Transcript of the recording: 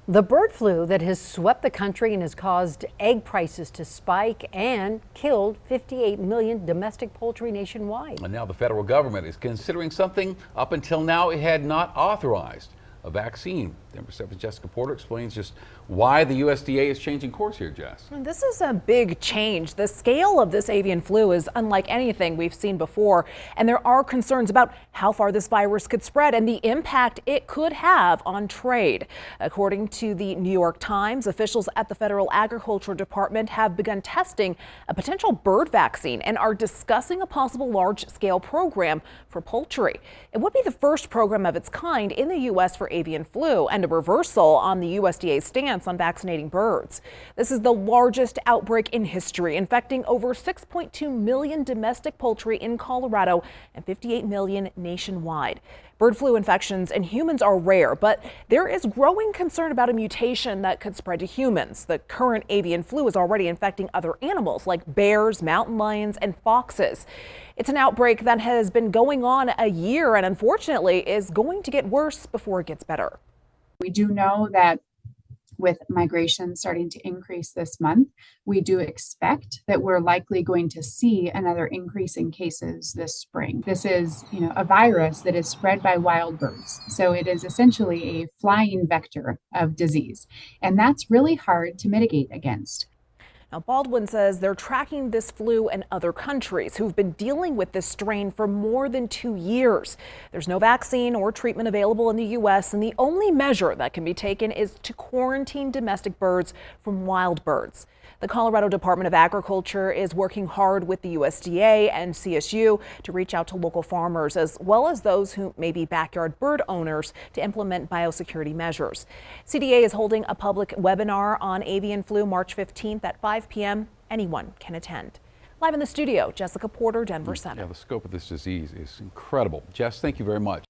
The bird flu that has swept the country and has caused egg prices to spike and killed 58 million domestic poultry nationwide. And now the federal government is considering something up until now it had not authorized, a vaccine. Denver 7's Jessica Porter explains just why the USDA is changing course here, Jess. This is a big change. The scale of this avian flu is unlike anything we've seen before, and there are concerns about how far this virus could spread and the impact it could have on trade. According to the New York Times, officials at the Federal Agriculture Department have begun testing a potential bird vaccine and are discussing a possible large-scale program for poultry. It would be the first program of its kind in the U.S. for avian flu and a reversal on the USDA's stance on vaccinating birds. This is the largest outbreak in history, infecting over 6.2 million domestic poultry in Colorado and 58 million nationwide. Bird flu infections in humans are rare, but there is growing concern about a mutation that could spread to humans. The current avian flu is already infecting other animals like bears, mountain lions, and foxes. It's an outbreak that has been going on a year and unfortunately is going to get worse before it gets better. We do know that with migration starting to increase this month, we do expect that we're likely going to see another increase in cases this spring. This is, a virus that is spread by wild birds. So it is essentially a flying vector of disease, and that's really hard to mitigate against. Now, Baldwin says they're tracking this flu in other countries who've been dealing with this strain for more than 2 years. There's no vaccine or treatment available in the U.S., and the only measure that can be taken is to quarantine domestic birds from wild birds. The Colorado Department of Agriculture is working hard with the USDA and CSU to reach out to local farmers as well as those who may be backyard bird owners to implement biosecurity measures. CDA is holding a public webinar on avian flu March 15th at 5 p.m. Anyone can attend. Live in the studio, Jessica Porter, Denver 7. Yeah, the scope of this disease is incredible. Jess, thank you very much.